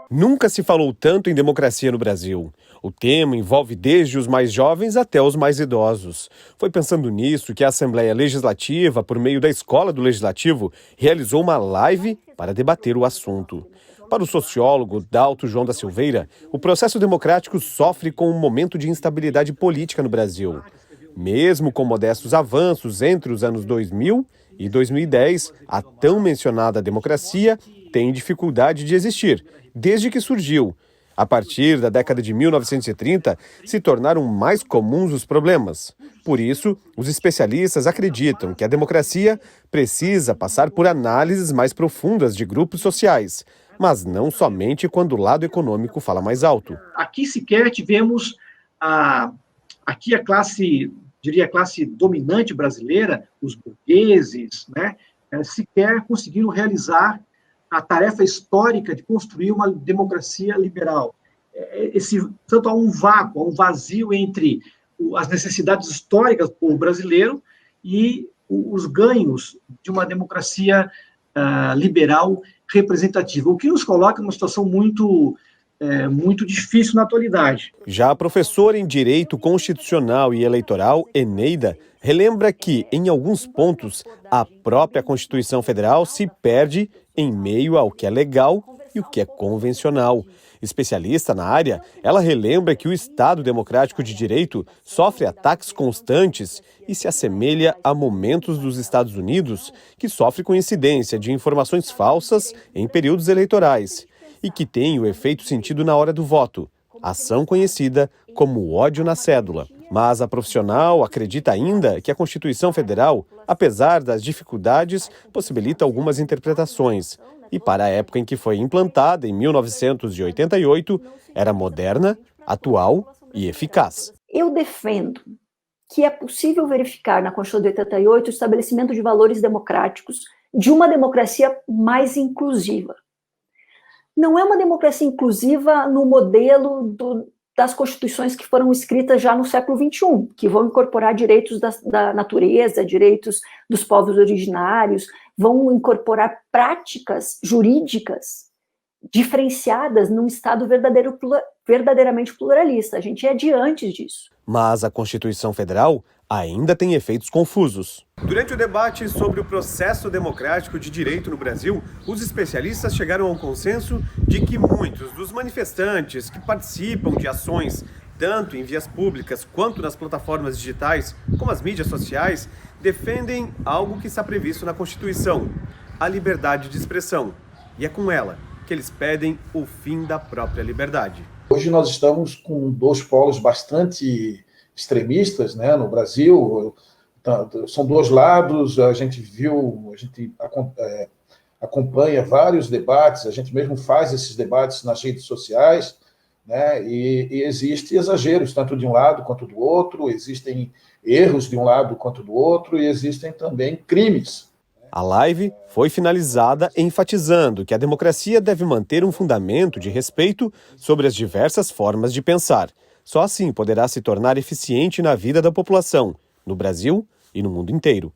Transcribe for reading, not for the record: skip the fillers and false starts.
Nunca se falou tanto em democracia no Brasil. O tema envolve desde os mais jovens até os mais idosos. Foi pensando nisso que a Assembleia Legislativa, por meio da Escola do Legislativo, realizou uma live para debater o assunto. Para o sociólogo Dalto João da Silveira, o processo democrático sofre com um momento de instabilidade política no Brasil. Mesmo com modestos avanços entre os anos 2000 e 2010, a tão mencionada democracia tem dificuldade de existir, desde que surgiu. A partir da década de 1930, se tornaram mais comuns os problemas. Por isso, os especialistas acreditam que a democracia precisa passar por análises mais profundas de grupos sociais, mas não somente quando o lado econômico fala mais alto. Aqui sequer tivemos a classe dominante brasileira, os burgueses, né, sequer conseguiram realizar a tarefa histórica de construir uma democracia liberal. Tanto há um vácuo, há um vazio entre as necessidades históricas do povo brasileiro e os ganhos de uma democracia liberal representativa, o que nos coloca numa situação muito difícil na atualidade. Já a professora em Direito Constitucional e Eleitoral, Eneida, relembra que, em alguns pontos, a própria Constituição Federal se perde em meio ao que é legal e o que é convencional. Especialista na área, ela relembra que o Estado Democrático de Direito sofre ataques constantes e se assemelha a momentos dos Estados Unidos, que sofre com incidência de informações falsas em períodos eleitorais e que tem o efeito sentido na hora do voto, ação conhecida como ódio na cédula. Mas a profissional acredita ainda que a Constituição Federal, apesar das dificuldades, possibilita algumas interpretações. E para a época em que foi implantada, em 1988, era moderna, atual e eficaz. Eu defendo que é possível verificar na Constituição de 88 o estabelecimento de valores democráticos de uma democracia mais inclusiva. Não é uma democracia inclusiva no modelo das constituições que foram escritas já no século XXI, que vão incorporar direitos da natureza, direitos dos povos originários, vão incorporar práticas jurídicas diferenciadas num Estado verdadeiramente pluralista. A gente é diante disso. Mas a Constituição Federal ainda tem efeitos confusos. Durante o debate sobre o processo democrático de direito no Brasil, os especialistas chegaram ao consenso de que muitos dos manifestantes que participam de ações, tanto em vias públicas quanto nas plataformas digitais, como as mídias sociais, defendem algo que está previsto na Constituição, a liberdade de expressão. E é com ela que eles pedem o fim da própria liberdade. Hoje nós estamos com dois polos bastante extremistas, né, no Brasil. São dois lados, a gente acompanha vários debates, a gente mesmo faz esses debates nas redes sociais, né, e existem exageros, tanto de um lado quanto do outro, existem erros de um lado quanto do outro, e existem também crimes. A live foi finalizada enfatizando que a democracia deve manter um fundamento de respeito sobre as diversas formas de pensar. Só assim poderá se tornar eficiente na vida da população, no Brasil e no mundo inteiro.